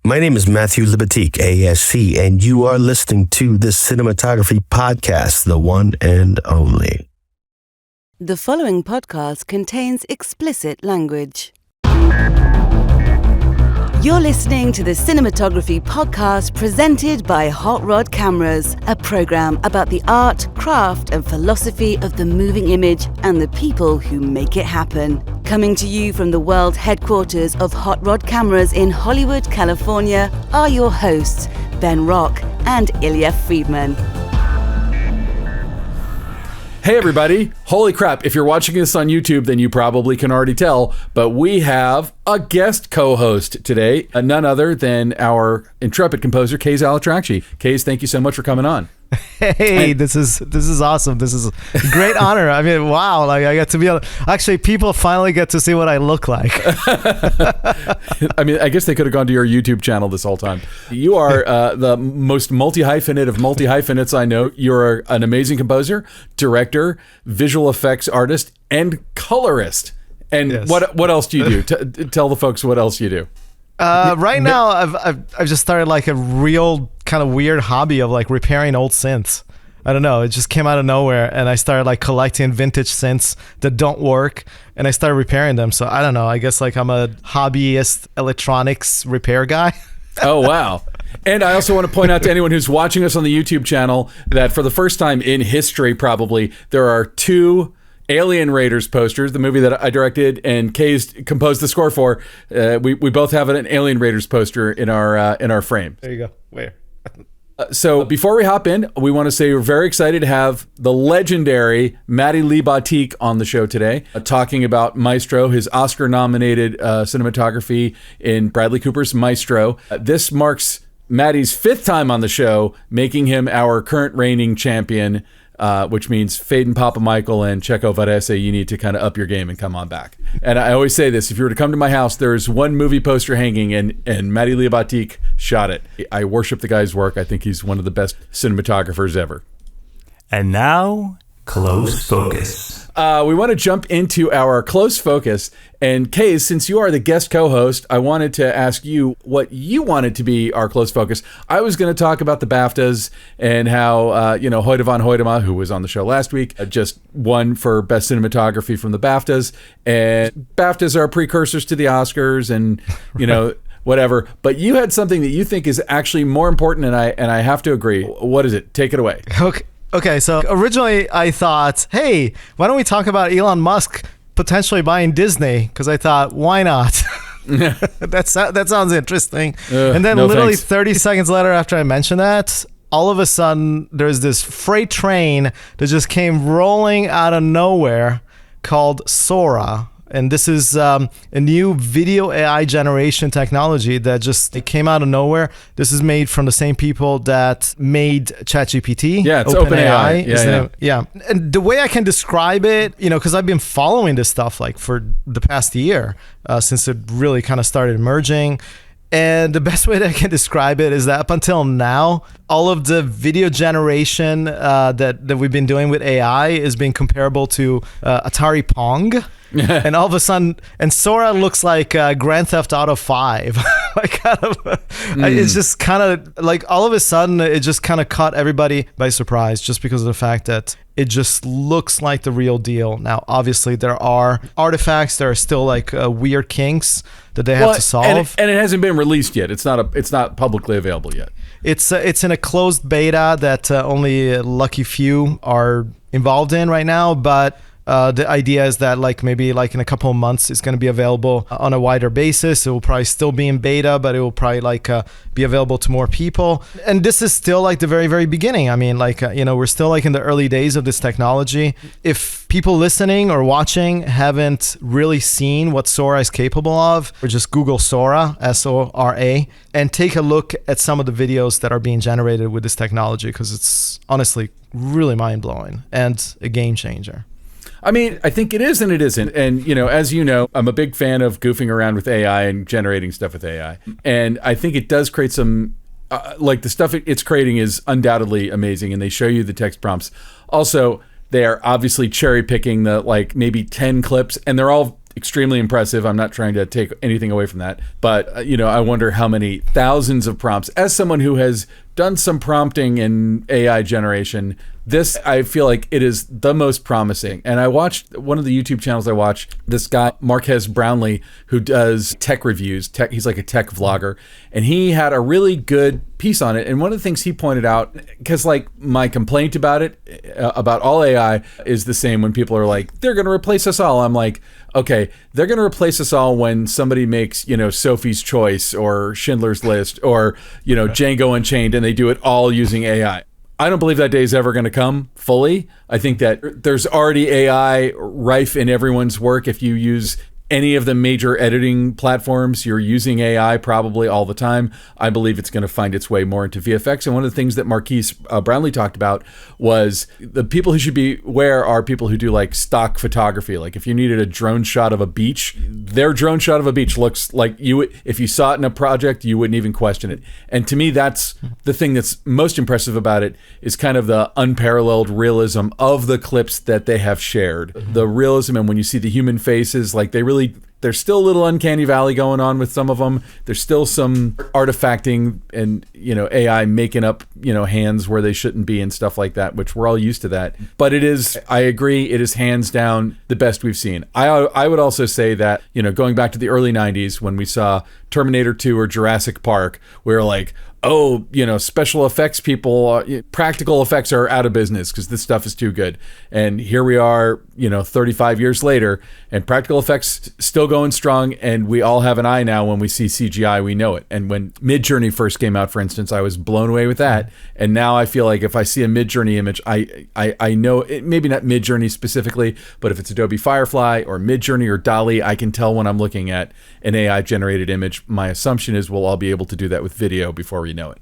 My name is Matty Libatique, ASC, and you are listening to the Cinematography podcast, the one and only. The following podcast contains explicit language. You're listening to the Cinematography podcast presented by Hot Rod Cameras, a program about the art, craft, and philosophy of the moving image and the people who make it happen. Coming to you from the world headquarters of Hot Rod Cameras in Hollywood, California, are your hosts, Ben Rock and Ilya Friedman. Hey everybody, holy crap, if you're watching this on YouTube, then you probably can already tell, but we have a guest co-host today, none other than our intrepid composer, Kays Al-Atrakchi. Kays, thank you so much for coming on. Hey, this is awesome. This is a great honor. I mean, wow, like I get to be actually people finally get to see what I look like. I mean, I guess they could have gone to your YouTube channel this whole time. You are the most multi-hyphenate of multi-hyphenates I know. You're an amazing composer, director, visual effects artist, and colorist. And yes. What else do you do? Tell the folks what else you do. Right now, I've just started like a real kind of weird hobby of like repairing old synths. I don't know. It just came out of nowhere, and I started like collecting vintage synths that don't work, and I started repairing them. So I don't know. I guess like I'm a hobbyist electronics repair guy. Oh wow. And I also want to point out to anyone who's watching us on the YouTube channel that for the first time in history, probably, there are two Alien Raiders posters, the movie that I directed and Kays composed the score for. We both have an Alien Raiders poster in our frame. There you go. Where? So before we hop in, we want to say we're very excited to have the legendary Matty Libatique on the show today, talking about Maestro, his Oscar-nominated cinematography in Bradley Cooper's Maestro. This marks Matty's fifth time on the show, making him our current reigning champion. Which means Fade and Papa Michael and Checo Varese, you need to kind of up your game and come on back. And I always say this, if you were to come to my house, there's one movie poster hanging and Matty Libatique shot it. I worship the guy's work. I think he's one of the best cinematographers ever. And now, Close Focus. We want to jump into our Close Focus. And Kays, since you are the guest co-host, I wanted to ask you what you wanted to be our Close Focus. I was going to talk about the BAFTAs and how, Hoyte van Hoytema, who was on the show last week, just won for Best Cinematography from the BAFTAs. And BAFTAs are precursors to the Oscars and, whatever. But you had something that you think is actually more important, and I have to agree. What is it? Take it away. Okay, so originally I thought, hey, why don't we talk about Elon Musk potentially buying Disney? Because I thought, why not? That sounds interesting. And then literally 30 seconds later after I mentioned that, all of a sudden there's this freight train that just came rolling out of nowhere called Sora. And this is a new video AI generation technology that it came out of nowhere. This is made from the same people that made ChatGPT. Yeah, it's OpenAI. Yeah. And the way I can describe it, because I've been following this stuff like for the past year, since it really kind of started emerging. And the best way that I can describe it is that up until now, all of the video generation that we've been doing with AI is being comparable to Atari Pong. And all of a sudden, and Sora looks like Grand Theft Auto 5. It's just kind of like all of a sudden, it just kind of caught everybody by surprise just because of the fact that it just looks like the real deal. Now, obviously, there are artifacts that are still like weird kinks that they have to solve. And it hasn't been released yet. It's not publicly available yet. It's in a closed beta that only a lucky few are involved in right now, but the idea is that maybe in a couple of months it's going to be available on a wider basis. It will probably still be in beta, but it will probably be available to more people. And this is still the very, very beginning. I mean, we're still in the early days of this technology. If people listening or watching haven't really seen what Sora is capable of, or just Google Sora, Sora, and take a look at some of the videos that are being generated with this technology, because it's honestly really mind-blowing and a game changer. I mean, I think it is and it isn't. And, as you know, I'm a big fan of goofing around with AI and generating stuff with AI. And I think it does create some, the stuff it's creating is undoubtedly amazing. And they show you the text prompts. Also, they are obviously cherry picking the maybe 10 clips, and they're all extremely impressive. I'm not trying to take anything away from that. But, I wonder how many thousands of prompts, as someone who has done some prompting in AI generation, this, I feel like it is the most promising. And I watched one of the YouTube channels I watch, this guy, Marques Brownlee, who does tech reviews. He's like a tech vlogger. And he had a really good piece on it. And one of the things he pointed out, because like my complaint about it, about all AI is the same when people are like, they're going to replace us all. I'm like, okay, they're going to replace us all when somebody makes, Sophie's Choice or Schindler's List or, Django Unchained, and they do it all using AI. I don't believe that day is ever going to come fully. I think that there's already AI rife in everyone's work. If you use any of the major editing platforms, you're using AI probably all the time. I believe it's going to find its way more into VFX. And one of the things that Marques Brownlee talked about was the people who should be aware are people who do like stock photography. Like if you needed a drone shot of a beach, their drone shot of a beach looks like if you saw it in a project, you wouldn't even question it. And to me, that's the thing that's most impressive about it is kind of the unparalleled realism of the clips that they have shared. The realism, and when you see the human faces, like there's still a little uncanny valley going on with some of them. There's still some artifacting and, AI making up, hands where they shouldn't be and stuff like that, which we're all used to that. But I agree, it is hands down the best we've seen. I would also say that, going back to the early 90s when we saw Terminator 2 or Jurassic Park, we were like, oh, special effects people, practical effects are out of business because this stuff is too good. And here we are, 35 years later, and practical effects still going strong. And we all have an eye now when we see CGI, we know it. And when Midjourney first came out, for instance, I was blown away with that. And now I feel like if I see a Midjourney image, I know it, maybe not Midjourney specifically, but if it's Adobe Firefly or Midjourney or DALL-E, I can tell when I'm looking at an AI generated image. My assumption is we'll all be able to do that with video before we know it.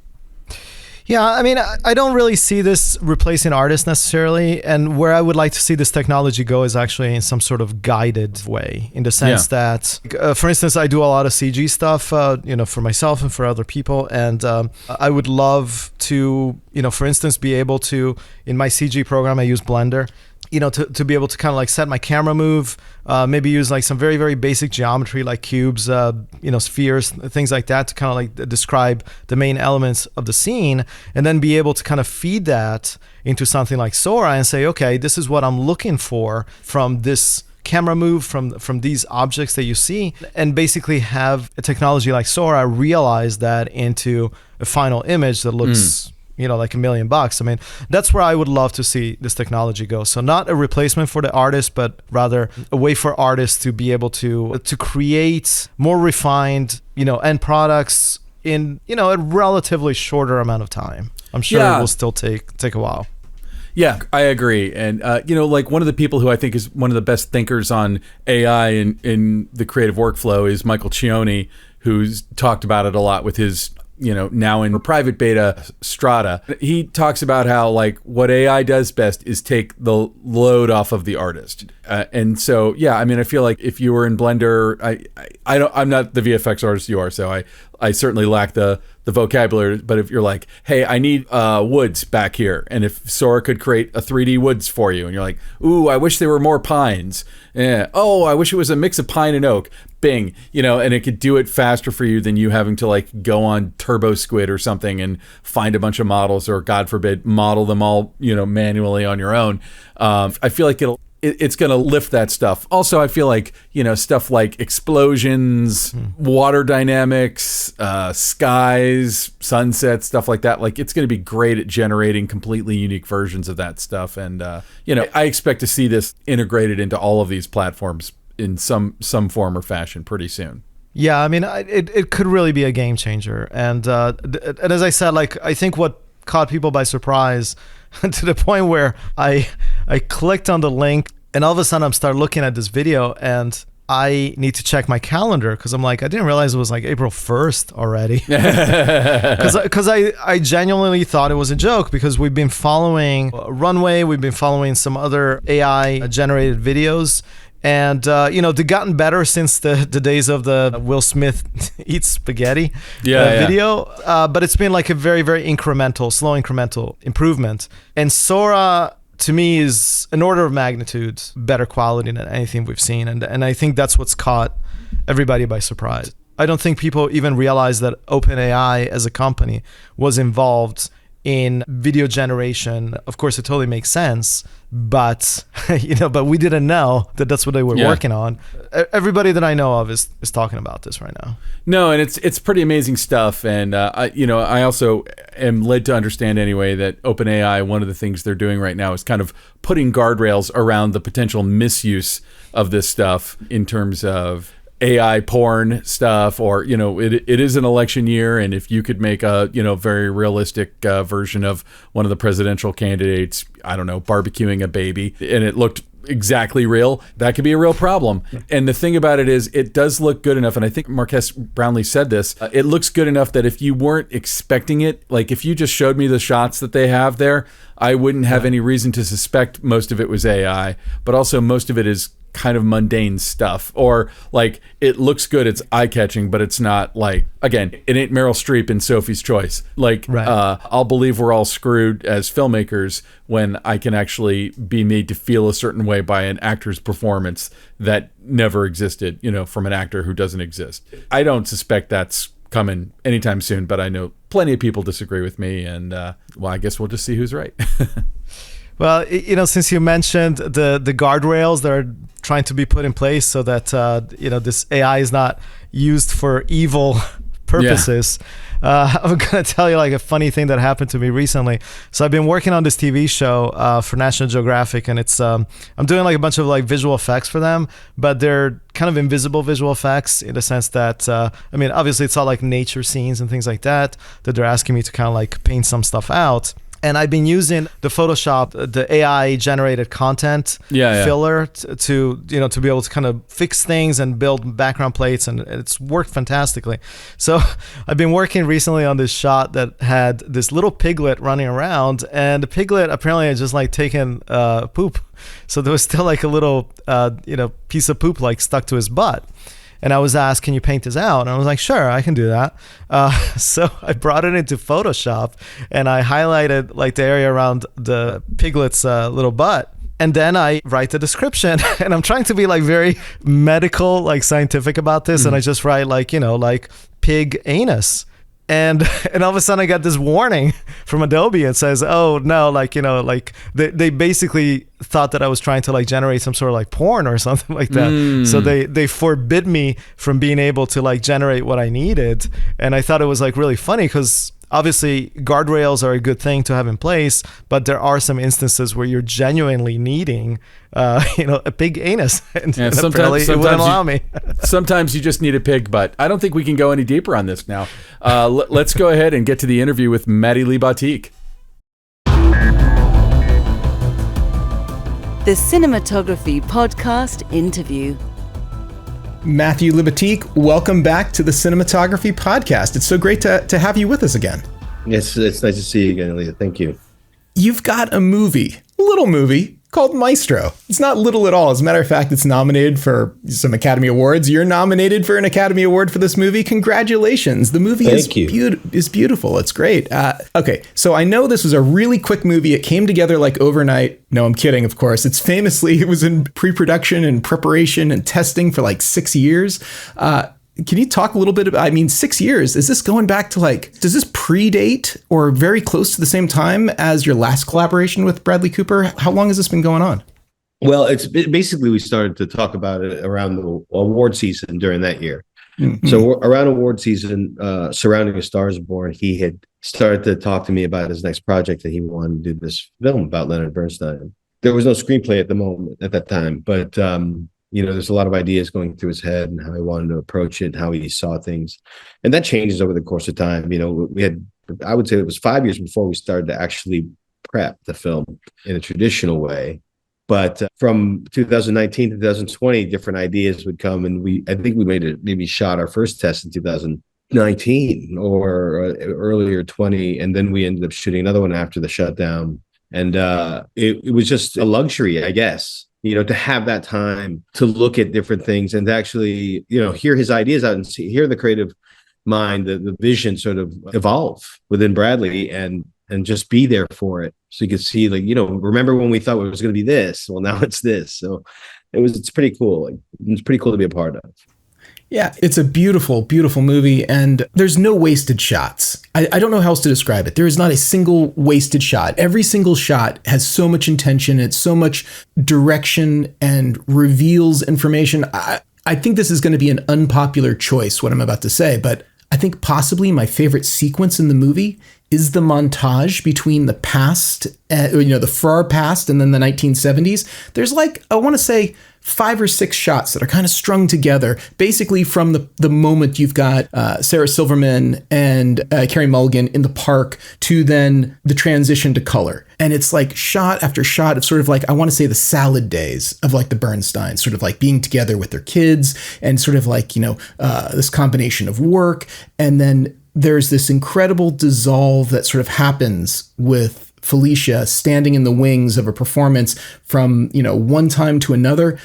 Yeah, I mean, I don't really see this replacing artists necessarily. And where I would like to see this technology go is actually in some sort of guided way, in the sense that, for instance, I do a lot of CG stuff, for myself and for other people. And I would love to, for instance, be able to, in my CG program, I use Blender, to be able to kind of like set my camera move, maybe use like some very, very basic geometry like cubes, spheres, things like that to kind of like describe the main elements of the scene, and then be able to kind of feed that into something like Sora and say, okay, this is what I'm looking for from this camera move, from these objects that you see, and basically have a technology like Sora realize that into a final image that looks like $1 million. I mean, that's where I would love to see this technology go. So not a replacement for the artist, but rather a way for artists to be able to create more refined, end products in, a relatively shorter amount of time. I'm sure it will still take a while. Yeah, I agree. And, like one of the people who I think is one of the best thinkers on AI in the creative workflow is Michael Cioni, who's talked about it a lot with his now in private beta Strata. He talks about how like what AI does best is take the load off of the artist. And so, yeah, I mean, I feel like if you were in Blender, I'm not the VFX artist you are, so I certainly lack the vocabulary, but if you're like, hey, I need woods back here, and if Sora could create a 3D woods for you, and you're like, ooh, I wish there were more pines. Yeah. Oh, I wish it was a mix of pine and oak. Bing, and it could do it faster for you than you having to like go on Turbo Squid or something and find a bunch of models, or God forbid, model them all, manually on your own. I feel like it's going to lift that stuff. Also, I feel like, stuff like explosions, water dynamics, skies, sunsets, stuff like that. Like, it's going to be great at generating completely unique versions of that stuff. And, I expect to see this integrated into all of these platforms in some form or fashion pretty soon. Yeah, I mean, it could really be a game changer. And as I said, like, I think what caught people by surprise to the point where I clicked on the link, and all of a sudden I'm start looking at this video, and I need to check my calendar because I'm like, I didn't realize it was like April 1st already. Because I genuinely thought it was a joke, because we've been following Runway, we've been following some other AI generated videos. And, they've gotten better since the days of the Will Smith eats spaghetti video. But it's been like a very, very slow incremental improvement. And Sora, to me is an order of magnitude better quality than anything we've seen. And I think that's what's caught everybody by surprise. I don't think people even realize that OpenAI as a company was involved in video generation. Of course, it totally makes sense, but but we didn't know that that's what they were working on. Everybody that I know of is talking about this right now. No, and it's pretty amazing stuff. And I also am led to understand anyway that OpenAI, one of the things they're doing right now is kind of putting guardrails around the potential misuse of this stuff in terms of AI porn stuff, or it is an election year, and if you could make a very realistic version of one of the presidential candidates, I don't know, barbecuing a baby, and it looked exactly real, that could be a real problem. And the thing about it is, it does look good enough, and I think Marques Brownlee said this, it looks good enough that if you weren't expecting it, like if you just showed me the shots that they have there, I wouldn't have any reason to suspect most of it was AI, but also most of it is kind of mundane stuff, or like it looks good, it's eye-catching, but it's not like, again, it ain't Meryl Streep in Sophie's Choice. Like, I'll believe we're all screwed as filmmakers when I can actually be made to feel a certain way by an actor's performance that never existed, from an actor who doesn't exist. I don't suspect that's coming anytime soon, but I know plenty of people disagree with me, and I guess we'll just see who's right. Well, since you mentioned the guardrails that are trying to be put in place so that this AI is not used for evil purposes, I'm gonna tell you like a funny thing that happened to me recently. So I've been working on this TV show for National Geographic, and it's I'm doing like a bunch of like visual effects for them, but they're kind of invisible visual effects in the sense that obviously it's all like nature scenes and things like that they're asking me to kind of like paint some stuff out. And I've been using the Photoshop, the AI generated content filler to be able to kind of fix things and build background plates, and it's worked fantastically. So I've been working recently on this shot that had this little piglet running around, and the piglet apparently had just like taken poop. So there was still like a little piece of poop like stuck to his butt. And I was asked, can you paint this out? And I was like, sure, I can do that. So I brought it into Photoshop, and I highlighted like the area around the piglet's little butt. And then I write the description, and I'm trying to be like very medical, like scientific about this. And I just write like pig anus. And all of a sudden I got this warning from Adobe. It says, oh no, they basically thought that I was trying to like generate some sort of like porn or something like that. So they forbid me from being able to like generate what I needed. And I thought it was like really funny because obviously guardrails are a good thing to have in place, but there are some instances where you're genuinely needing a pig anus, and sometimes it wouldn't allow me. Sometimes you just need a pig butt. I don't think we can go any deeper on this now. Let's go ahead and get to the interview with Matty Libatique. The Cinematography Podcast interview. Matty Libatique, welcome back to the Cinematography Podcast. It's so great to have you with us again. It's nice to see you again, Leah. Thank you. You've got a little movie called Maestro. It's not little at all. As a matter of fact, it's nominated for some Academy Awards. You're nominated for an Academy Award for this movie. Congratulations. The movie is beautiful. It's great. Okay, so I know this was a really quick movie. It came together like overnight. No, I'm kidding, of course. It was in pre-production and preparation and testing for like 6 years. Can you talk a little bit about, 6 years, is this going back to does this predate or very close to the same time as your last collaboration with Bradley Cooper? How long has this been going on? Well, it's basically, we started to talk about it around the award season during that year. Mm-hmm. So around award season, surrounding A Star Is Born, he had started to talk to me about his next project, that he wanted to do this film about Leonard Bernstein. There was no screenplay at that time, but there's a lot of ideas going through his head and how he wanted to approach it and how he saw things. And that changes over the course of time. I would say it was 5 years before we started to actually prep the film in a traditional way. But from 2019 to 2020, different ideas would come. And I think we maybe shot our first test in 2019 or earlier 20. And then we ended up shooting another one after the shutdown. And it was just a luxury, I guess, to have that time to look at different things and to actually, hear his ideas out and hear the creative mind, the vision sort of evolve within Bradley and and just be there for it. So you could see, like, remember when we thought it was going to be this? Well, now it's this. So it's pretty cool. Like, it's pretty cool to be a part of. Yeah, it's a beautiful, beautiful movie, and there's no wasted shots. I don't know how else to describe it. There is not a single wasted shot. Every single shot has so much intention, it's so much direction and reveals information. I think this is going to be an unpopular choice, what I'm about to say, but I think possibly my favorite sequence in the movie is the montage between the past, the far past and then the 1970s. There's like, I want to say 5 or 6 shots that are kind of strung together, basically from the moment you've got Sarah Silverman and Carey Mulligan in the park to then the transition to color. And it's like shot after shot of sort of like, I want to say the salad days of like the Bernsteins, sort of like being together with their kids and sort of like, this combination of work. And then there's this incredible dissolve that sort of happens with Felicia standing in the wings of a performance from, one time to another.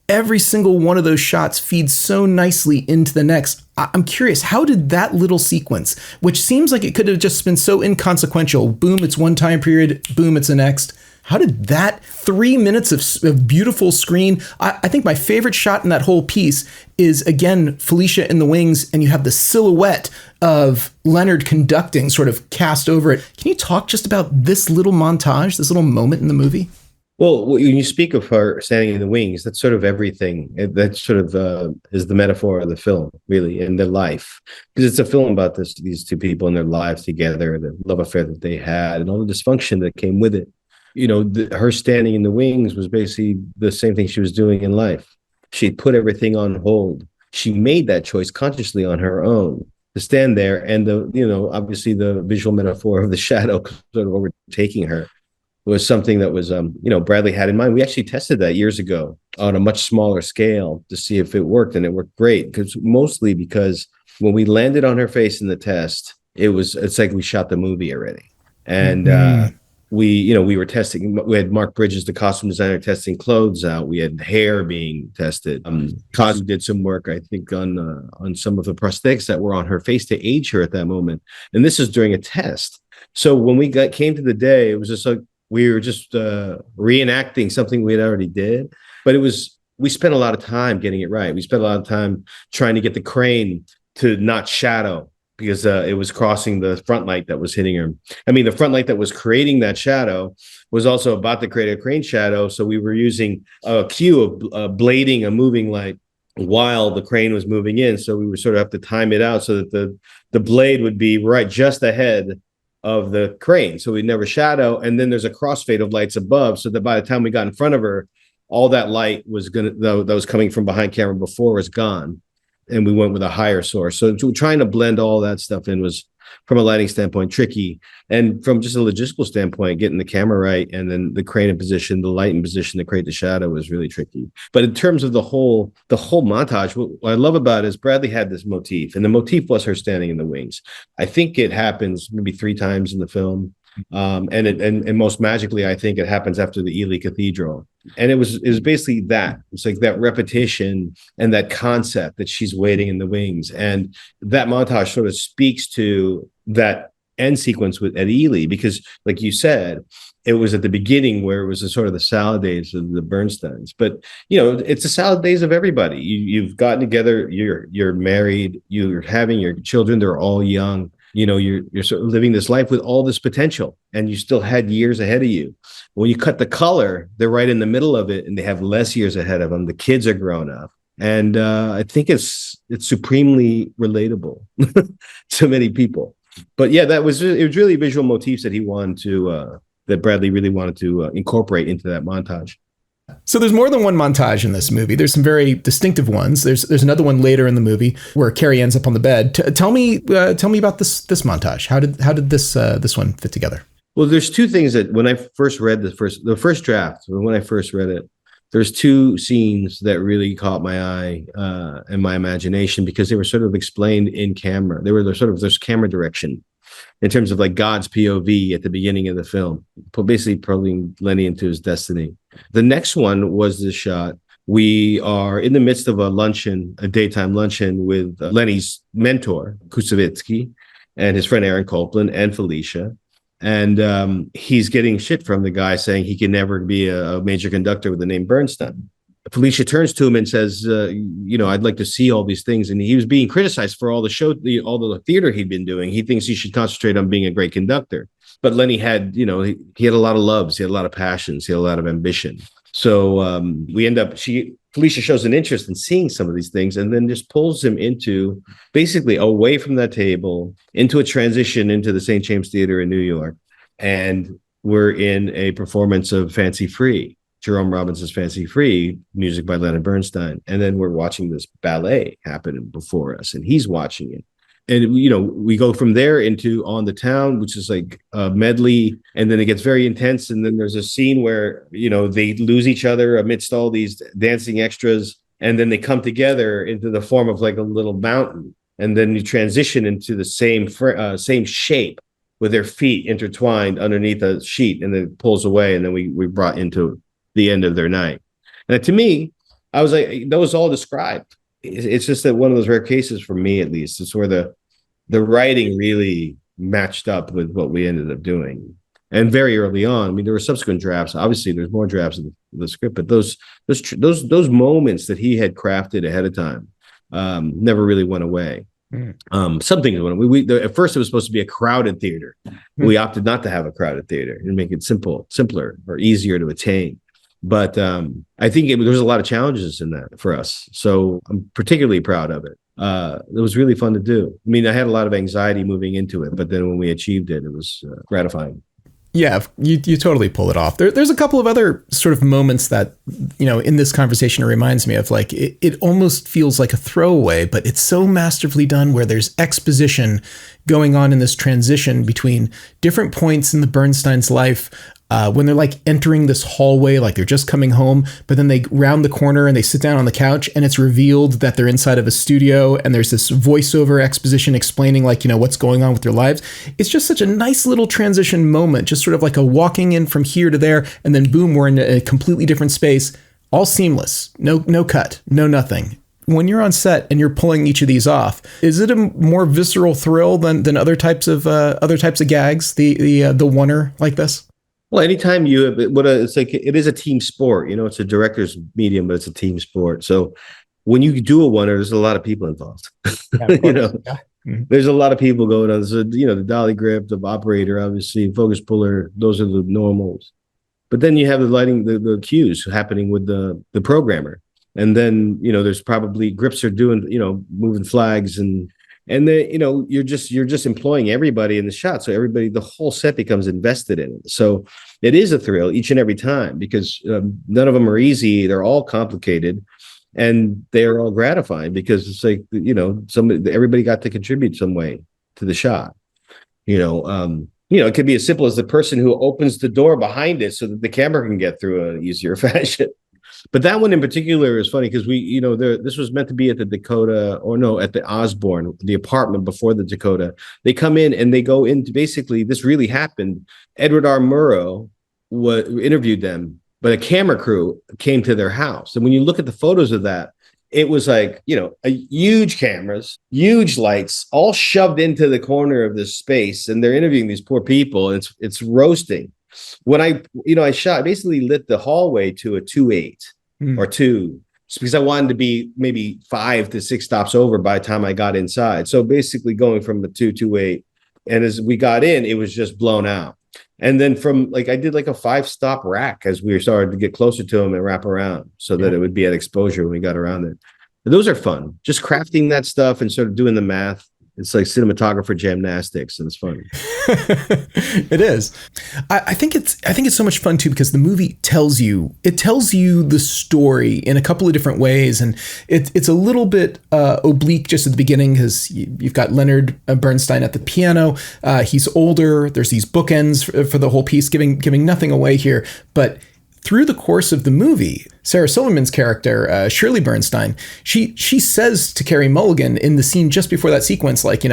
Every single one of those shots feeds so nicely into the next. I'm curious, how did that little sequence, which seems like it could have just been so inconsequential, boom, it's one time period, boom, it's the next. How did that 3 minutes of beautiful screen? I think my favorite shot in that whole piece is, again, Felicia in the wings, and you have the silhouette of Leonard conducting sort of cast over it. Can you talk just about this little montage, this little moment in the movie? Well, when you speak of her standing in the wings, that's sort of everything. That sort of is the metaphor of the film, really, in their life. Because it's a film about these two people and their lives together, the love affair that they had, and all the dysfunction that came with it. Her standing in the wings was basically the same thing she was doing in life. She put everything on hold. She made that choice consciously on her own to stand there. And obviously the visual metaphor of the shadow sort of overtaking her was something that was, Bradley had in mind. We actually tested that years ago on a much smaller scale to see if it worked, and it worked great. Mostly because when we landed on her face in the test, it's like we shot the movie already. And, we were testing. We had Mark Bridges, the costume designer, testing clothes out. We had hair being tested. Kodak did some work, I think, on some of the prosthetics that were on her face to age her at that moment. And this is during a test. So when we came to the day, it was just like we were just reenacting something we had already did. But we spent a lot of time getting it right. We spent a lot of time trying to get the crane to not shadow, because it was crossing the front light that was hitting her. I mean, the front light that was creating that shadow was also about to create a crane shadow. So we were using a cue of blading a moving light while the crane was moving in. So we would sort of have to time it out so that the blade would be right just ahead of the crane. So we'd never shadow. And then there's a crossfade of lights above, so that by the time we got in front of her, all that light that was coming from behind camera before was gone. And we went with a higher source. So trying to blend all that stuff in was, from a lighting standpoint, tricky. And from just a logistical standpoint, getting the camera right and then the crane in position, the light in position to create the shadow was really tricky. But in terms of the whole montage, what I love about it is Bradley had this motif, and the motif was her standing in the wings. I think it happens maybe 3 times in the film. And most magically, I think it happens after the Ely Cathedral. And it was basically that. It's like that repetition and that concept that she's waiting in the wings. And that montage sort of speaks to that end sequence at Ely, because like you said, it was at the beginning where it was sort of the salad days of the Bernsteins. But, it's the salad days of everybody. You've gotten together, you're married, you're having your children, they're all young. You're sort of living this life with all this potential, and you still had years ahead of you. When you cut the color, they're right in the middle of it, and they have less years ahead of them. The kids are grown up, and I think it's supremely relatable to many people. But yeah, it was really visual motifs that he wanted to that Bradley really wanted to incorporate into that montage. So there's more than one montage in this movie. There's some very distinctive ones. There's another one later in the movie where Carey ends up on the bed. Tell me about this montage. How did this one fit together? Well, there's 2 things that when I first read the first draft, when I first read it, there's 2 scenes that really caught my eye and my imagination, because they were sort of explained in camera. There's camera direction in terms of like God's POV at the beginning of the film, basically pulling Lenny into his destiny. The next one was this shot. We are in the midst of a daytime luncheon with Lenny's mentor, Kusevitsky, and his friend Aaron Copland and Felicia. And he's getting shit from the guy saying he can never be a major conductor with the name Bernstein. Felicia turns to him and says, I'd like to see all these things. And he was being criticized for all the theater he'd been doing. He thinks he should concentrate on being a great conductor. But Lenny had, he had a lot of loves. He had a lot of passions. He had a lot of ambition. So Felicia shows an interest in seeing some of these things and then just pulls him into basically away from that table into a transition into the St. James Theater in New York. And we're in a performance of Fancy Free, Jerome Robinson's Fancy Free, music by Leonard Bernstein. And then we're watching this ballet happen before us, and he's watching it. And, we go from there into On the Town, which is like a medley, and then it gets very intense. And then there's a scene where, they lose each other amidst all these dancing extras. And then they come together into the form of like a little mountain. And then you transition into the same shape with their feet intertwined underneath a sheet, and then it pulls away. And then we brought into the end of their night. And to me, I was like, that was all described. It's just that one of those rare cases for me, at least, it's where the writing really matched up with what we ended up doing. And very early on, I mean, there were subsequent drafts. Obviously, there's more drafts of the script, but those moments that he had crafted ahead of time never really went away. Some things went away. At first, it was supposed to be a crowded theater. We opted not to have a crowded theater and make it simpler, or easier to attain. But I think there was a lot of challenges in that for us. So I'm particularly proud of it. It was really fun to do. I mean, I had a lot of anxiety moving into it, but then when we achieved it, it was gratifying. Yeah, you totally pull it off. There's a couple of other sort of moments that, in this conversation, it reminds me of, like, it almost feels like a throwaway, but it's so masterfully done, where there's exposition going on in this transition between different points in the Bernstein's life, when they're like entering this hallway, like they're just coming home, but then they round the corner and they sit down on the couch, and it's revealed that they're inside of a studio, and there's this voiceover exposition explaining, like, what's going on with their lives. It's just such a nice little transition moment, just sort of like a walking in from here to there, and then boom, we're in a completely different space, all seamless, no cut, no nothing. When you're on set and you're pulling each of these off, is it a more visceral thrill than other types of gags, the oneer like this? Well, anytime you have it's like, it is a team sport. It's a director's medium, but it's a team sport. So when you do a oneer, there's a lot of people involved. Yeah, there's a lot of people going on. So, the dolly grip, the operator, obviously, focus puller, those are the normals. But then you have the lighting, the cues happening with the programmer. And then, there's probably grips are doing, moving flags, and then, you're just employing everybody in the shot. So the whole set becomes invested in it. So it is a thrill each and every time, because none of them are easy. They're all complicated, and they're all gratifying, because it's like, everybody got to contribute some way to the shot. It could be as simple as the person who opens the door behind it so that the camera can get through an easier fashion. But that one in particular is funny, because this was meant to be at the Dakota, at the Osborne, the apartment before the Dakota. They come in and they go into, basically, this really happened. Edward R. Murrow interviewed them, but a camera crew came to their house. And when you look at the photos of that, it was like, huge cameras, huge lights, all shoved into the corner of this space. And they're interviewing these poor people, and it's roasting. When I basically lit the hallway to a 2.8 or 2, just because I wanted to be maybe 5 to 6 stops over by the time I got inside. So basically going from a 2.8, and as we got in, it was just blown out. And then I did like a 5-stop rack as we started to get closer to them and wrap around, so that it would be at exposure when we got around it. But those are fun, just crafting that stuff and sort of doing the math. It's like cinematographer gymnastics, and it's fun. It is. I think it's so much fun too, because the movie tells you the story in a couple of different ways, and it's a little bit oblique just at the beginning, because you've got Leonard Bernstein at the piano. He's older. There's these bookends for the whole piece, giving nothing away here, but through the course of the movie, Sarah Silverman's character, Shirley Bernstein, she says to Carey Mulligan in the scene just before that sequence, like,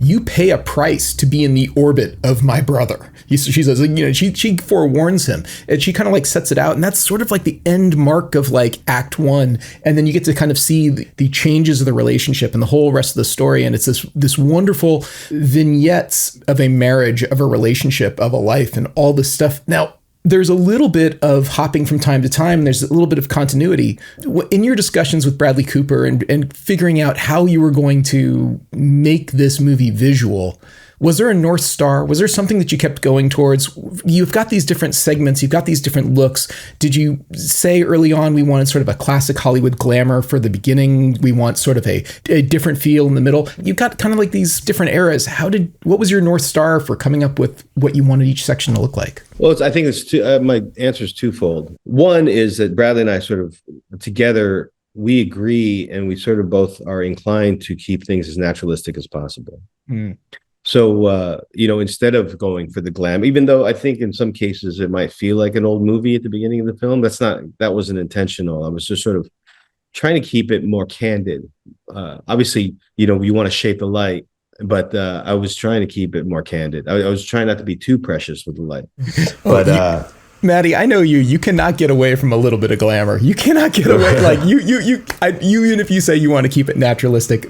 you pay a price to be in the orbit of my brother. She says, she forewarns him, and she kind of like sets it out. And that's sort of like the end mark of like Act One. And then you get to kind of see the changes of the relationship and the whole rest of the story. And it's this wonderful vignettes of a marriage, of a relationship, of a life, and all this stuff. Now, there's a little bit of hopping from time to time. There's a little bit of continuity. In your discussions with Bradley Cooper and figuring out how you were going to make this movie visual, was there a North Star? Was there something that you kept going towards? You've got these different segments. You've got these different looks. Did you say early on we wanted sort of a classic Hollywood glamour for the beginning? We want sort of a different feel in the middle. You've got kind of like these different eras. What was your North Star for coming up with what you wanted each section to look like? Well, I think it's my answer is twofold. One is that Bradley and I sort of together, we agree, and we sort of both are inclined to keep things as naturalistic as possible. Mm. So, instead of going for the glam, even though I think in some cases it might feel like an old movie at the beginning of the film, that wasn't intentional. I was just sort of trying to keep it more candid. Obviously, you want to shape the light, but I was trying to keep it more candid. I was trying not to be too precious with the light. But Matty, I know you cannot get away from a little bit of glamour. You cannot get away. Like you even if you say you want to keep it naturalistic,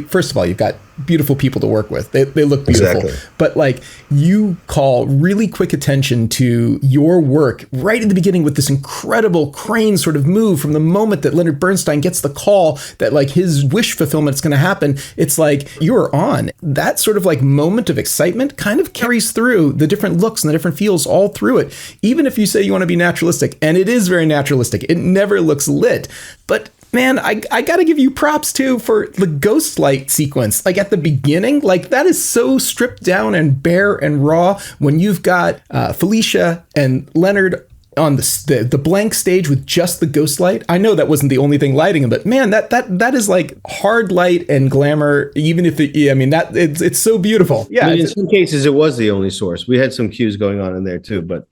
first of all, you've got beautiful people to work with. They look beautiful. Exactly. But like you call really quick attention to your work right at the beginning with this incredible crane sort of move from the moment that Leonard Bernstein gets the call that like his wish fulfillment is going to happen. It's like you're on. That sort of like moment of excitement kind of carries through the different looks and the different feels all through it. Even if you say you want to be naturalistic, and it is very naturalistic, it never looks lit. But man, I got to give you props too for the ghost light sequence. Like at the beginning, like that is so stripped down and bare and raw when you've got Felicia and Leonard on the blank stage with just the ghost light. I know that wasn't the only thing lighting them, but man, that is like hard light and glamour. Even if it's so beautiful. Yeah, in some cases it was the only source. We had some cues going on in there too, but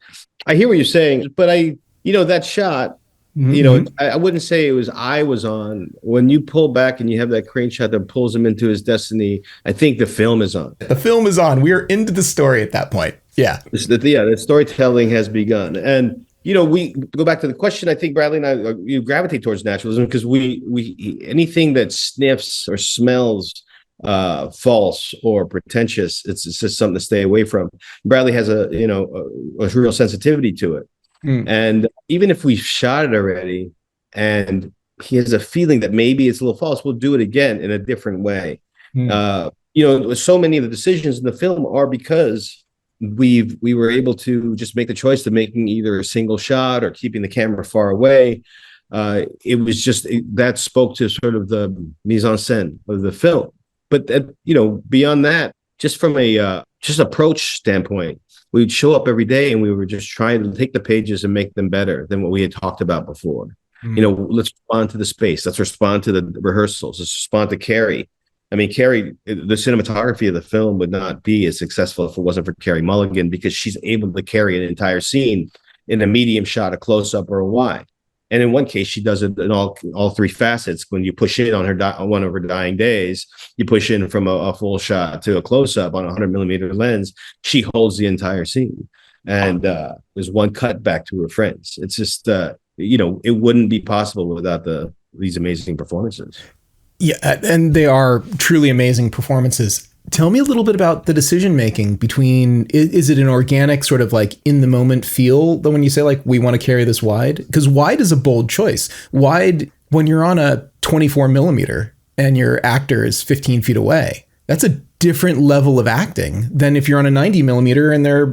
I hear what you're saying. But that shot. Mm-hmm. I wouldn't say it was I was on. When you pull back and you have that crane shot that pulls him into his destiny, I think the film is on. The film is on. We are into the story at that point. Yeah. The storytelling has begun. And, we go back to the question. I think Bradley and I, you gravitate towards naturalism because we anything that sniffs or smells false or pretentious, it's just something to stay away from. Bradley has a real sensitivity to it. Mm. And even if we shot it already and he has a feeling that maybe it's a little false, we'll do it again in a different way. Mm. So many of the decisions in the film are because we were able to just make the choice of making either a single shot or keeping the camera far away. It was just that spoke to sort of the mise en scène of the film. But beyond that, just from a approach standpoint, we'd show up every day and we were just trying to take the pages and make them better than what we had talked about before. Mm. Let's respond to the space. Let's respond to the rehearsals. Let's respond to Carey. I mean, Carey, the cinematography of the film would not be as successful if it wasn't for Carey Mulligan, because she's able to carry an entire scene in a medium shot, a close-up, or a wide. And in one case, she does it in all three facets. When you push in on one of her dying days, you push in from a full shot to a close-up on a 100 millimeter lens. She holds the entire scene. And there's one cut back to her friends. It's just, it wouldn't be possible without these amazing performances. Yeah, and they are truly amazing performances. Tell me a little bit about the decision making between, is it an organic sort of like in the moment feel that when you say like, we want to carry this wide? Because wide is a bold choice. Wide, when you're on a 24 millimeter and your actor is 15 feet away, that's a different level of acting than if you're on a 90 millimeter and they're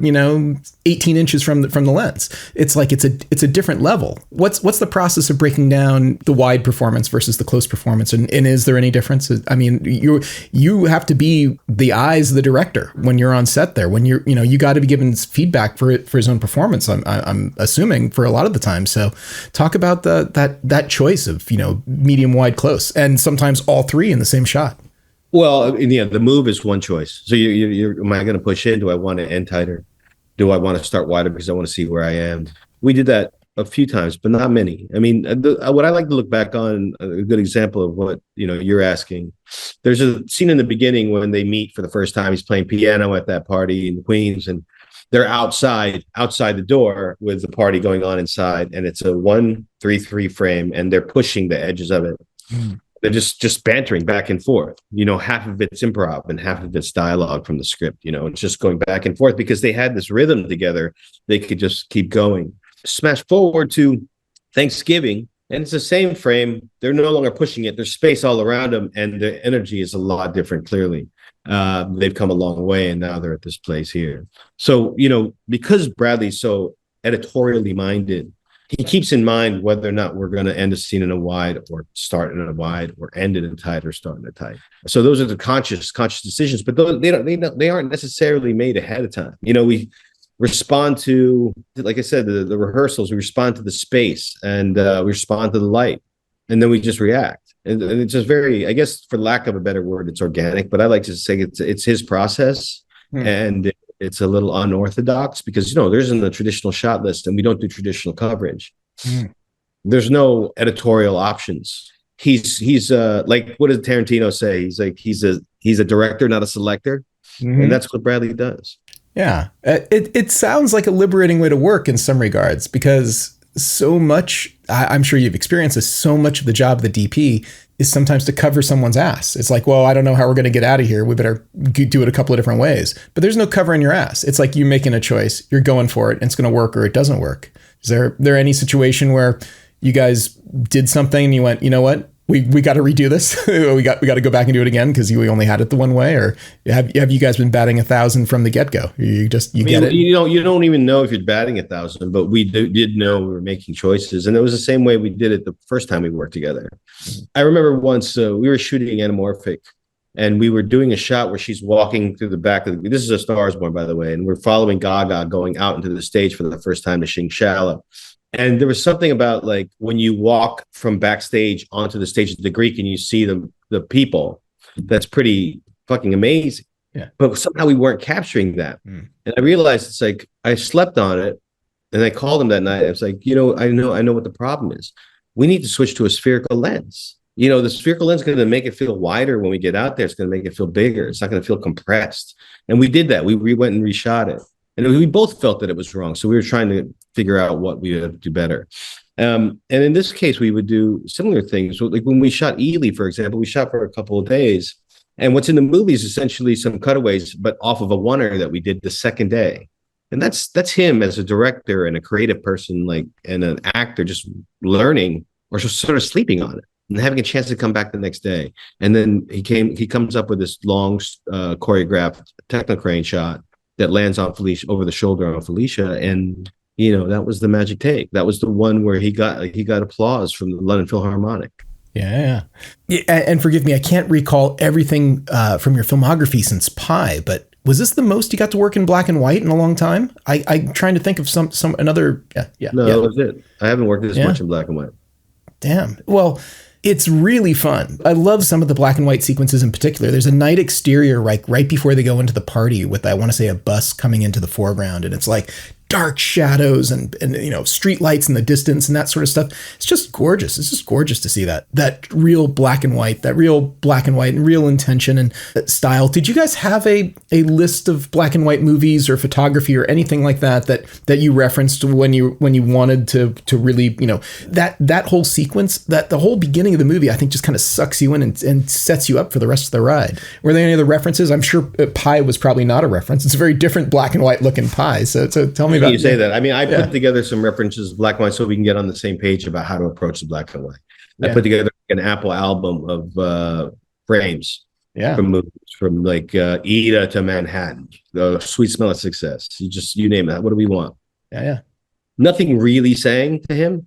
18 inches from the lens. It's like it's a different level. What's the process of breaking down the wide performance versus the close performance, and is there any difference? I mean, you have to be the eyes of the director when you're on set there. When you got to be given feedback for his own performance. I'm assuming for a lot of the time. So talk about that choice of medium, wide, close, and sometimes all three in the same shot. Well, the move is one choice. So am I going to push in? Do I want to end tighter? Do I want to start wider because I want to see where I am? We did that a few times, but not many. I mean, what I like to look back on, a good example of what you're asking. There's a scene in the beginning when they meet for the first time. He's playing piano at that party in Queens, and they're outside the door with the party going on inside, and it's a 1:3:3 frame, and they're pushing the edges of it. They're just bantering back and forth. Half of it's improv and half of it's dialogue from the script. It's just going back and forth because they had this rhythm together. They could just keep going. Smash forward to Thanksgiving, and it's the same frame. They're no longer pushing it. There's space all around them, and the energy is a lot different, clearly. They've come a long way, and now they're at this place here. So, because Bradley's so editorially minded, he keeps in mind whether or not we're going to end a scene in a wide or start in a wide or end it in tight or start in a tight. So those are the conscious decisions, but they aren't necessarily made ahead of time. We respond to, like I said, the rehearsals. We respond to the space, and we respond to the light, and then we just react. And it's just very, I guess, for lack of a better word, it's organic. But I like to say it's his process, and it's a little unorthodox because there isn't a traditional shot list, and we don't do traditional coverage. There's no editorial options. He's like, what does Tarantino say? He's like he's a director, not a selector, and that's what Bradley does. Yeah, it sounds like a liberating way to work in some regards, because so much, I'm sure you've experienced this, so much of the job of the DP is sometimes to cover someone's ass. It's like, well, I don't know how we're going to get out of here. We better do it a couple of different ways. But there's no covering your ass. It's like you making a choice. You're going for it, and it's going to work or it doesn't work. Is there any situation where you guys did something and you went, you know what? We got to redo this. we got to go back and do it again because we only had it the one way. Or have you guys been batting 1,000 from the get go? You get it. You don't even know if you're batting 1,000, but we did know we were making choices, and it was the same way we did it the first time we worked together. I remember once we were shooting Anamorphic, and we were doing a shot where she's walking through the back of this is A Star Is Born, by the way, and we're following Gaga going out into the stage for the first time to sing Shallow. And there was something about like when you walk from backstage onto the stage at the Greek and you see the people, that's pretty fucking amazing. Yeah. But somehow we weren't capturing that. And I realized it's like I slept on it, and I called him that night. I was like, I know what the problem is. We need to switch to a spherical lens. The spherical lens is going to make it feel wider when we get out there. It's going to make it feel bigger. It's not going to feel compressed. And we did that. We went and reshot it. And we both felt that it was wrong. So we were trying to figure out what we would do better. And in this case, we would do similar things. Like when we shot Ely, for example, we shot for a couple of days. And what's in the movie is essentially some cutaways, but off of a oneer that we did the second day. And that's him as a director and a creative person, like, and an actor just learning or just sort of sleeping on it and having a chance to come back the next day. And then he comes up with this long choreographed technocrane shot that lands on Felicia, over the shoulder on Felicia. And, that was the magic take. That was the one where he got applause from the London Philharmonic. Yeah. And forgive me, I can't recall everything from your filmography since Pi, but was this the most you got to work in black and white in a long time? I'm trying to think of another. Yeah. No, that was it. I haven't worked this much in black and white. Damn. Well, it's really fun. I love some of the black and white sequences in particular. There's a night exterior right before they go into the party with, I want to say, a bus coming into the foreground. And it's like dark shadows and street lights in the distance and that sort of stuff. It's just gorgeous. It's just gorgeous to see that real black and white and real intention and style. Did you guys have a list of black and white movies or photography or anything like that you referenced when you wanted to really, that whole sequence, that the whole beginning of the movie, I think just kind of sucks you in and sets you up for the rest of the ride? Were there any other references? I'm sure Pi was probably not a reference. It's a very different black and white looking Pi. So tell me about you say that. I mean, I put together some references of black and white so we can get on the same page about how to approach the black and white. I put together an Apple album of frames from movies, from like Ida to Manhattan, The Sweet Smell of Success. You name it. What do we want? Yeah. Nothing really saying to him.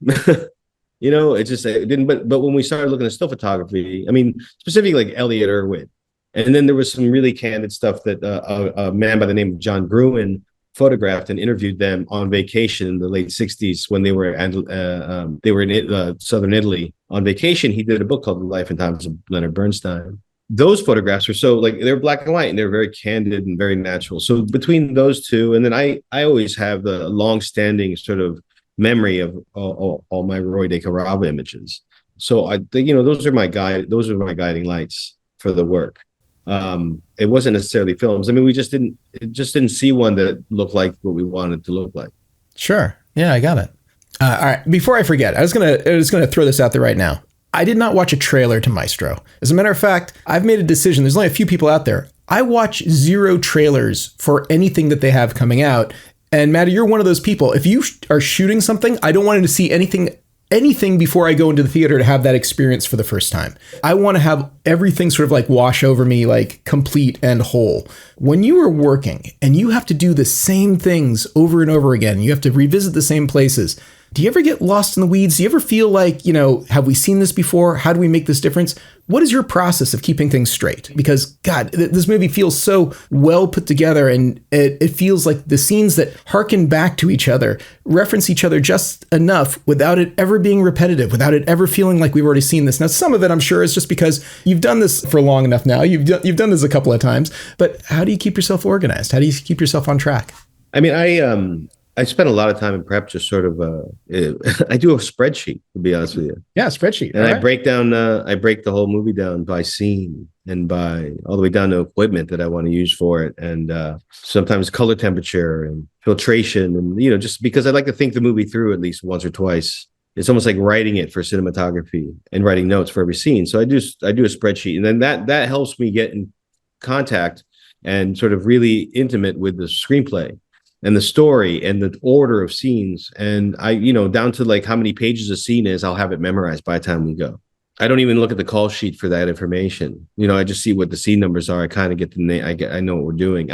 It just it didn't. But when we started looking at still photography, I mean, specifically like Elliot Irwin, and then there was some really candid stuff that a man by the name of John Gruen photographed and interviewed them on vacation in the late 60s when they were in southern Italy on vacation. He did a book called The Life and Times of Leonard Bernstein. Those photographs were so they're black and white and they're very candid and very natural. So between those two, and then I always have the long-standing sort of memory of all my Roy de Carava images. So I think, those are my guiding lights for the work. It wasn't necessarily films. I mean, we just didn't see one that looked like what we wanted to look like. Sure. Yeah, I got it. All right. Before I forget, I was gonna throw this out there right now. I did not watch a trailer to Maestro. As a matter of fact, I've made a decision. There's only a few people out there. I watch 0 trailers for anything that they have coming out. And Matty, you're one of those people. If you are shooting something, I don't want to see anything before I go into the theater to have that experience for the first time. I want to have everything sort of like wash over me, like complete and whole. When you are working and you have to do the same things over and over again, you have to revisit the same places. Do you ever get lost in the weeds? Do you ever feel like, have we seen this before? How do we make this difference? What is your process of keeping things straight? Because, God, this movie feels so well put together, and it feels like the scenes that harken back to each other reference each other just enough without it ever being repetitive, without it ever feeling like we've already seen this. Now, some of it, I'm sure, is just because you've done this for long enough now. You've done this a couple of times. But how do you keep yourself organized? How do you keep yourself on track? I mean, I spent a lot of time in prep, just sort of, I do a spreadsheet, to be honest with you. Yeah, spreadsheet. And I break the whole movie down by scene and by all the way down to equipment that I want to use for it. And sometimes color temperature and filtration. And, just because I like to think the movie through at least once or twice. It's almost like writing it for cinematography and writing notes for every scene. So I do a spreadsheet, and then that helps me get in contact and sort of really intimate with the screenplay and the story and the order of scenes. And I, down to like how many pages a scene is, I'll have it memorized by the time we go. I don't even look at the call sheet for that information. I just see what the scene numbers are. I kind of get the name. I know what we're doing.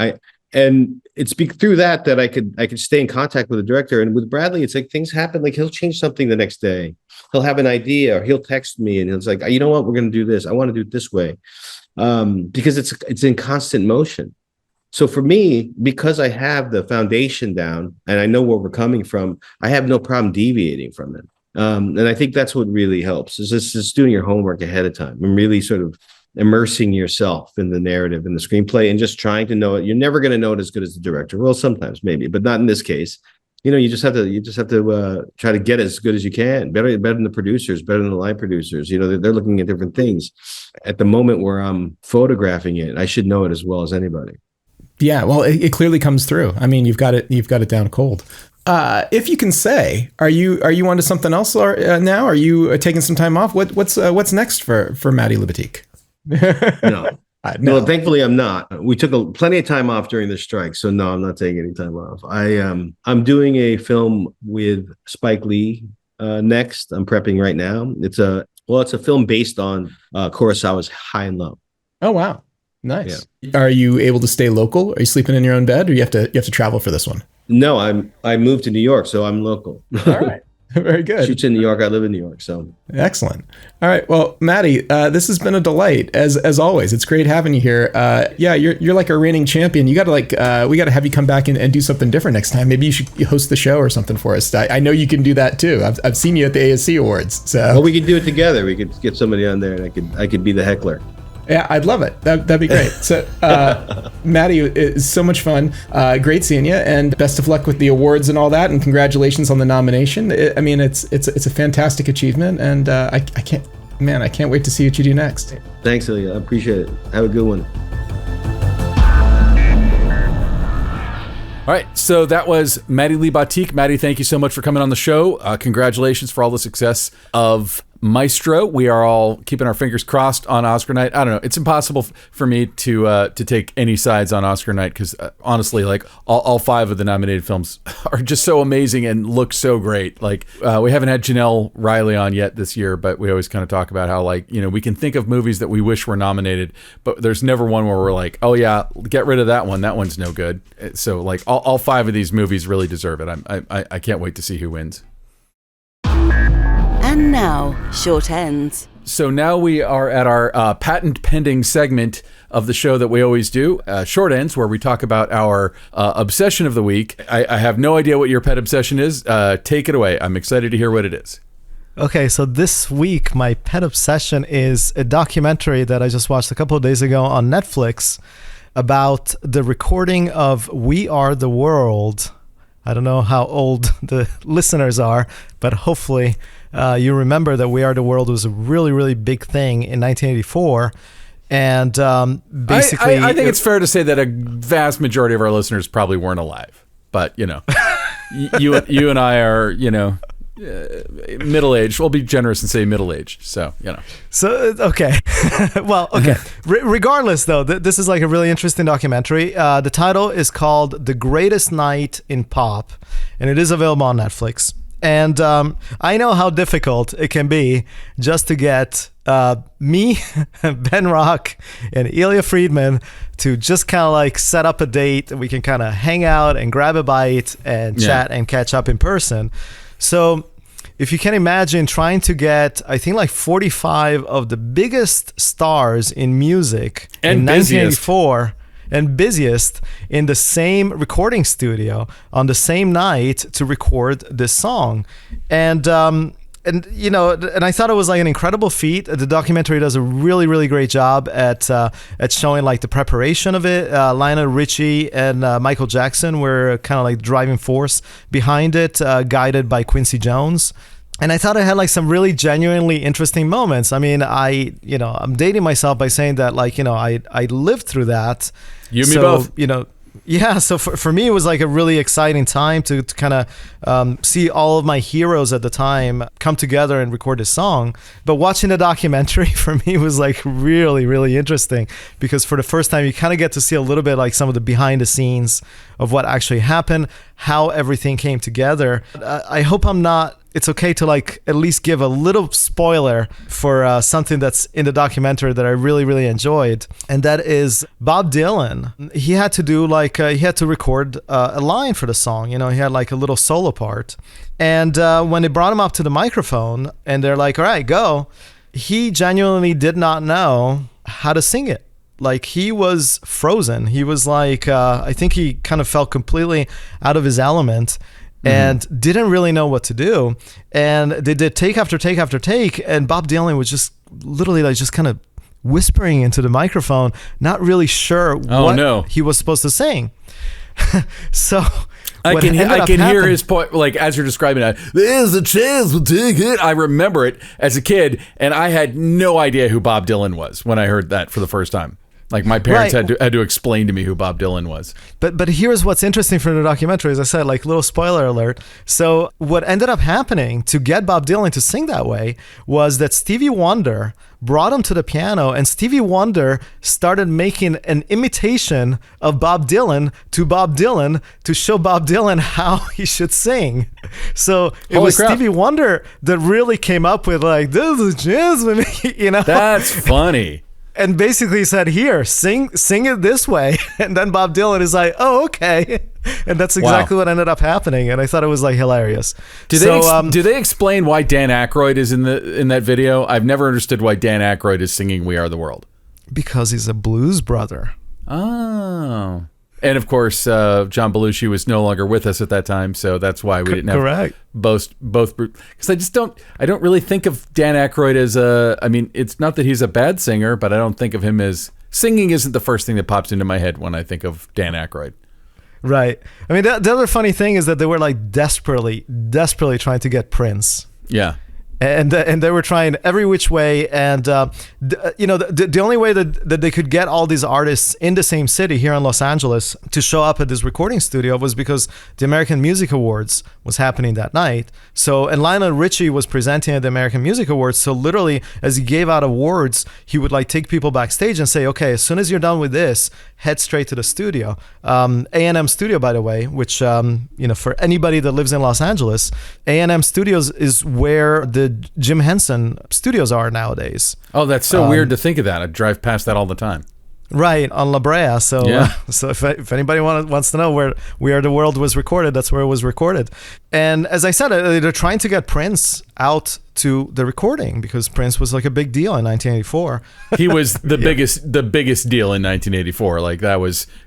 And it's through that I could stay in contact with the director. And with Bradley, it's like things happen. Like he'll change something the next day. He'll have an idea, or he'll text me, and he's like, you know what, we're going to do this. I want to do it this way, because it's in constant motion. So for me, because I have the foundation down and I know where we're coming from, I have no problem deviating from it. And I think that's what really helps, is just doing your homework ahead of time and really sort of immersing yourself in the narrative and the screenplay and just trying to know it. You're never going to know it as good as the director. Well, sometimes maybe, but not in this case. You just have to try to get as good as you can. Better than the producers, better than the line producers. They're looking at different things. At the moment where I'm photographing it, I should know it as well as anybody. Yeah, well, it clearly comes through. I mean, you've got it down cold. If you can say, are you onto something else now? Are you taking some time off? What's next for Matty Libatique? No. No. Well, thankfully I'm not. We took plenty of time off during the strike, so no, I'm not taking any time off. I'm doing a film with Spike Lee next. I'm prepping right now. It's a film based on Kurosawa's High and Low. Oh wow. Nice. Yeah. Are you able to stay local? Are you sleeping in your own bed, or you have to travel for this one? No, I moved to New York, so I'm local. All right. Very good. Shoots in New York. I live in New York, so excellent. All right. Well, Matty, this has been a delight as always. It's great having you here. Yeah, you're like our reigning champion. You got to we got to have you come back and do something different next time. Maybe you should host the show or something for us. I know you can do that too. I've seen you at the ASC Awards. So well, we could do it together. We could get somebody on there, and I could be the heckler. Yeah, I'd love it. That'd be great. So, Matty, it's so much fun. Great seeing you, and best of luck with the awards and all that. And congratulations on the nomination. It's a fantastic achievement, and I can't wait to see what you do next. Thanks, Ilya. I appreciate it. Have a good one. All right, so that was Matty Libatique. Matty, thank you so much for coming on the show. Congratulations for all the success of Maestro. We are all keeping our fingers crossed on Oscar night. I don't know. It's impossible for me to take any sides on Oscar night because honestly, like all 5 of the nominated films are just so amazing and look so great. Like we haven't had Janelle Riley on yet this year, but we always kind of talk about how we can think of movies that we wish were nominated, but there's never one where we're like, oh yeah, get rid of that one. That one's no good. So like all 5 of these movies really deserve it. I can't wait to see who wins. And now, short ends. So now we are at our patent pending segment of the show that we always do, short ends, where we talk about our obsession of the week. I have no idea what your pet obsession is. Take it away. I'm excited to hear what it is. Okay, so this week, my pet obsession is a documentary that I just watched a couple of days ago on Netflix about the recording of We Are the World I don't know how old the listeners are, but hopefully you remember that We Are the World was a really, really big thing in 1984. And basically... I think it's fair to say that a vast majority of our listeners probably weren't alive. But, you and I are, middle-aged. We'll be generous and say middle-aged. So, So, okay. Well, okay. Regardless, though, this is like a really interesting documentary. The title is called The Greatest Night in Pop, and it is available on Netflix. And I know how difficult it can be just to get me, Ben Rock, and Ilya Friedman to just kind of like set up a date. We can kind of hang out and grab a bite and chat and catch up in person. So if you can imagine trying to get, I think, like 45 of the biggest stars in music and in 1984 and busiest in the same recording studio on the same night to record this song. And I thought it was like an incredible feat. The documentary does a really, really great job at showing like the preparation of it. Lionel Richie and Michael Jackson were kind of like driving force behind it, guided by Quincy Jones. And I thought it had like some really genuinely interesting moments. I mean, I'm dating myself by saying that I lived through that. You and me both. Yeah, so for me, it was like a really exciting time to kind of see all of my heroes at the time come together and record this song. But watching the documentary for me was like really, really interesting because for the first time, you kind of get to see a little bit like some of the behind the scenes of what actually happened, how everything came together. I hope it's okay to like at least give a little spoiler for something that's in the documentary that I really, really enjoyed. And that is Bob Dylan. He had to do he had to record a line for the song. He had like a little solo part. And when they brought him up to the microphone and they're like, all right, go. He genuinely did not know how to sing it. Like he was frozen. He was like, I think he kind of felt completely out of his element and didn't really know what to do. And they did take after take after take. And Bob Dylan was just literally like just kind of whispering into the microphone, not really sure what he was supposed to sing. So I can hear his point, like as you're describing it. There's a chance we'll take it. I remember it as a kid, and I had no idea who Bob Dylan was when I heard that for the first time. Like my parents had to explain to me who Bob Dylan was. But here's what's interesting from the documentary, as I said, like little spoiler alert. So what ended up happening to get Bob Dylan to sing that way was that Stevie Wonder brought him to the piano, and Stevie Wonder started making an imitation of Bob Dylan to show Bob Dylan how he should sing. So it was Stevie Wonder that really came up with like, this is jazz with me, That's funny. And basically said, here, sing it this way. And then Bob Dylan is like, oh, okay. And that's exactly what ended up happening. And I thought it was like hilarious. Do they explain why Dan Aykroyd is in that video? I've never understood why Dan Aykroyd is singing We Are the World. Because he's a blues brother. Oh. And of course, John Belushi was no longer with us at that time, so that's why we didn't have both. Because I don't really think of Dan Aykroyd as it's not that he's a bad singer, but I don't think of him as singing. Isn't the first thing that pops into my head when I think of Dan Aykroyd. Right. I mean, the other funny thing is that they were like desperately trying to get Prince. Yeah. And they were trying every which way, and the only way that they could get all these artists in the same city here in Los Angeles to show up at this recording studio was because the American Music Awards was happening that night. So, and Lionel Richie was presenting at the American Music Awards. So literally, as he gave out awards, he would like take people backstage and say, okay, as soon as you're done with this, head straight to the studio. A&M Studio, by the way, which for anybody that lives in Los Angeles, A&M Studios is where the Jim Henson studios are nowadays. Oh, that's so weird to think of that. I drive past that all the time. Right, on La Brea. So, so if anybody wants to know where We Are the World was recorded, that's where it was recorded. And as I said, they're trying to get Prince out to the recording because Prince was like a big deal in 1984. He was the biggest deal in 1984. Like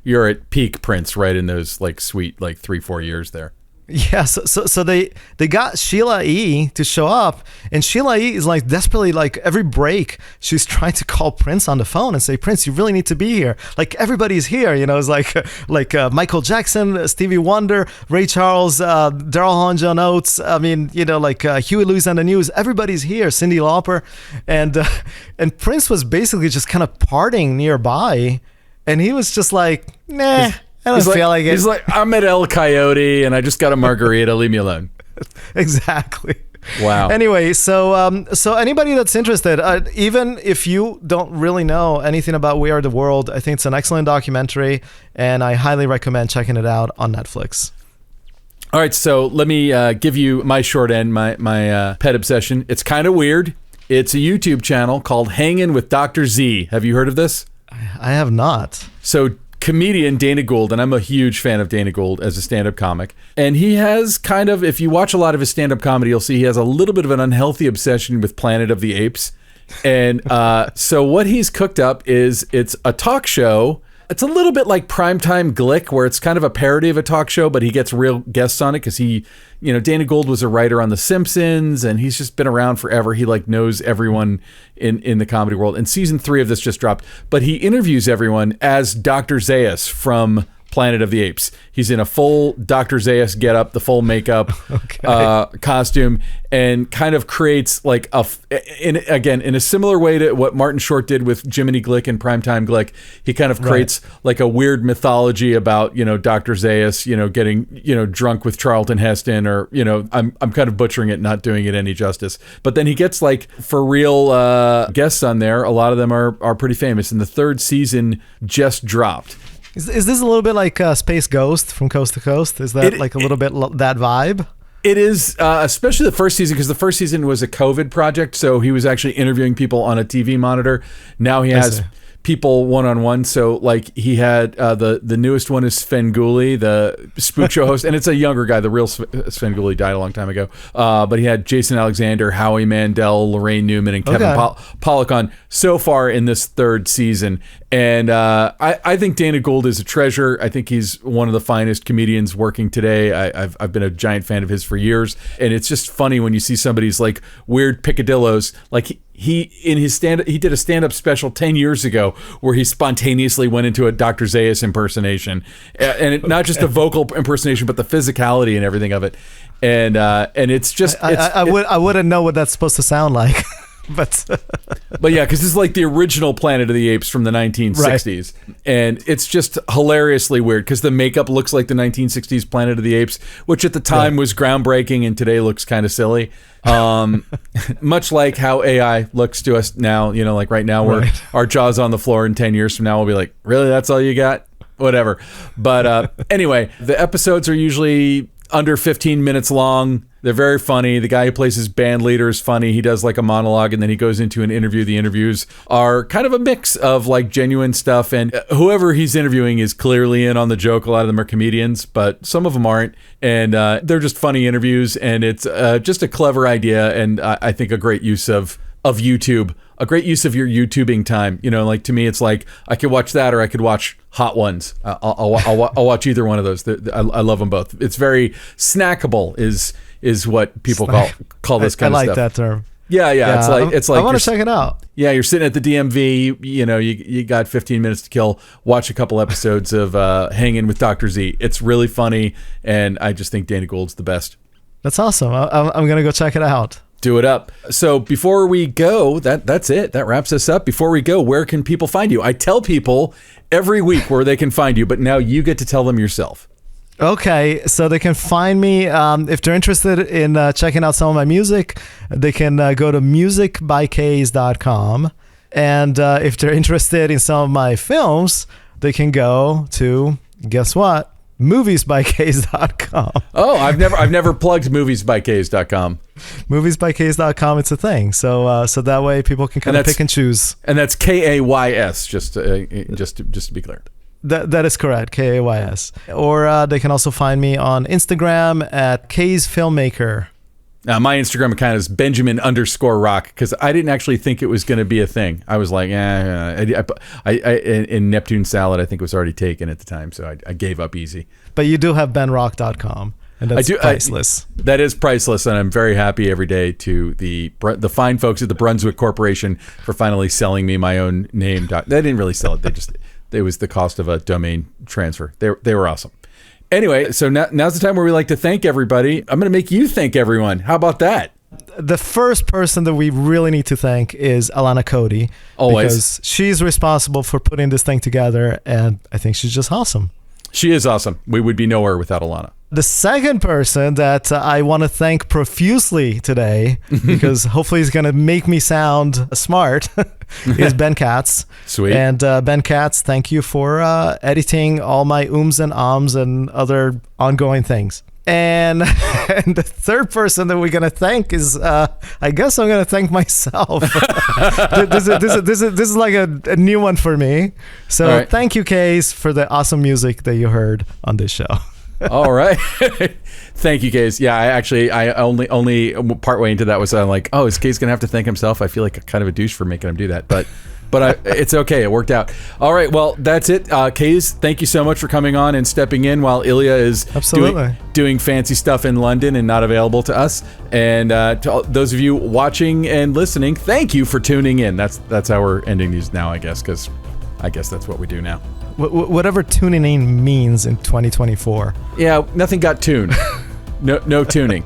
you're at peak Prince right in those like sweet like 3-4 years there. Yeah, so they got Sheila E. to show up, and Sheila E. is like desperately, like every break, she's trying to call Prince on the phone and say, Prince, you really need to be here. Like everybody's here, it's like Michael Jackson, Stevie Wonder, Ray Charles, Daryl Hall and John Oates. I mean, Huey Lewis and the News. Everybody's here, Cyndi Lauper, and Prince was basically just kind of partying nearby, and he was just like, nah. I don't feel like it. He's like, I'm at El Coyote and I just got a margarita. Leave me alone. Exactly. Wow. Anyway, so anybody that's interested, even if you don't really know anything about We Are the World, I think it's an excellent documentary, and I highly recommend checking it out on Netflix. All right, so let me give you my short end, my pet obsession. It's kind of weird. It's a YouTube channel called Hangin' with Dr. Z. Have you heard of this? I have not. So comedian Dana Gould, and I'm a huge fan of Dana Gould as a stand-up comic, and he has kind of, if you watch a lot of his stand-up comedy, you'll see he has a little bit of an unhealthy obsession with Planet of the Apes. And so what he's cooked up is, it's a talk show. It's a little bit like Primetime Glick, where it's kind of a parody of a talk show, but he gets real guests on it because Dana Gould was a writer on The Simpsons, and he's just been around forever. He knows everyone in the comedy world. And season 3 of this just dropped, but he interviews everyone as Dr. Zaius from Planet of the Apes. He's in a full Dr. Zaius getup, the full makeup, costume, and kind of creates like in a similar way to what Martin Short did with Jiminy Glick and Primetime Glick. He kind of creates like a weird mythology about Dr. Zaius, getting drunk with Charlton Heston, or I'm kind of butchering it, not doing it any justice. But then he gets like for real guests on there. A lot of them are pretty famous, and the 3rd season just dropped. Is this a little bit like Space Ghost from Coast to Coast? Is that a little bit that vibe? It is, especially the first season, because the first season was a COVID project, so he was actually interviewing people on a TV monitor. Now he has people one-on-one, so like he had the newest one is Svengoolie, the spook show host, and it's a younger guy. The real Svengoolie died a long time ago, but he had Jason Alexander, Howie Mandel, Lorraine Newman, and Kevin Pollak on so far in this 3rd season. And I think Dana Gould is a treasure. I think he's one of the finest comedians working today. I've been a giant fan of his for years, and it's just funny when you see somebody's like weird picadillos. Like he did a stand-up special 10 years ago where he spontaneously went into a Dr. Zaius impersonation, and not just a vocal impersonation, but the physicality and everything of it. And it's just I wouldn't know what that's supposed to sound like. But yeah, because it's like the original Planet of the Apes from the 1960s, and it's just hilariously weird because the makeup looks like the 1960s Planet of the Apes, which at the time was groundbreaking, and today looks kind of silly. Much like how AI looks to us now, like right now, where our jaw's on the floor, and 10 years from now we'll be like, really, that's all you got? Whatever. But anyway, the episodes are usually under 15 minutes long. They're very funny. The guy who plays his band leader is funny. He does like a monologue, and then he goes into an interview. The interviews are kind of a mix of like genuine stuff, and whoever he's interviewing is clearly in on the joke. A lot of them are comedians, but some of them aren't, and they're just funny interviews, and it's just a clever idea, and I think a great use of YouTube, a great use of your YouTubing time. Like to me, it's like I could watch that, or I could watch Hot Ones. I'll watch either one of those. I love them both. It's very snackable. Is what people call this kind of stuff. I like that term. Yeah. It's like I want to check it out. Yeah, you're sitting at the DMV. You got 15 minutes to kill. Watch a couple episodes of Hangin' with Dr. Z. It's really funny, and I just think Dana Gould's the best. That's awesome. I'm gonna go check it out. Do it up. So before we go, that's it. That wraps us up. Before we go, where can people find you? I tell people every week where they can find you, but now you get to tell them yourself. Okay, so they can find me, if they're interested in checking out some of my music, they can go to musicbykays.com. And if they're interested in some of my films, they can go to, guess what? moviesbykays.com. Oh, I've never plugged moviesbykays.com. Moviesbykays.com, it's a thing. So that way people can kind of pick and choose. And that's Kays, just to be clear. That is correct, Kays. Or they can also find me on Instagram at Kays Filmmaker. My Instagram account is Benjamin_Rock, because I didn't actually think it was going to be a thing. I was like, in Neptune Salad, I think it was already taken at the time, so I gave up easy. But you do have benrock.com. And that's priceless. That is priceless, and I'm very happy every day to the fine folks at the Brunswick Corporation for finally selling me my own name. They didn't really sell it. It was the cost of a domain transfer. They were awesome. Anyway, so now's the time where we like to thank everybody. I'm going to make you thank everyone. How about that? The first person that we really need to thank is Alana Cody. Always. Because she's responsible for putting this thing together, and I think she's just awesome. She is awesome. We would be nowhere without Alana. The second person that I want to thank profusely today, because hopefully he's going to make me sound smart, is Ben Katz. Sweet. And Ben Katz, thank you for editing all my ums and ahs and other ongoing things. And the third person that we're going to thank is, I guess I'm going to thank myself. This is like a new one for me. So Thank you, Kays, for the awesome music that you heard on this show. All right. Thank you, Kays. Yeah, I only partway into that was like, oh, is Kays going to have to thank himself? I feel like kind of a douche for making him do that. But it's okay. It worked out. All right. Well, that's it. Kays, thank you so much for coming on and stepping in while Ilya is doing fancy stuff in London and not available to us. And to all those of you watching and listening, thank you for tuning in. That's how we're ending these now, I guess, because I guess that's what we do now. Whatever tuning in means in 2024. Yeah, nothing got tuned. No tuning.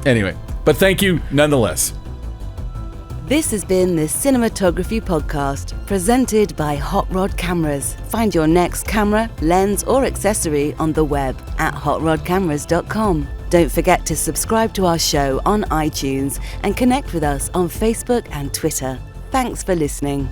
Anyway, but thank you nonetheless. This has been the Cinematography Podcast, presented by Hot Rod Cameras. Find your next camera, lens, or accessory on the web at hotrodcameras.com. Don't forget to subscribe to our show on iTunes and connect with us on Facebook and Twitter. Thanks for listening.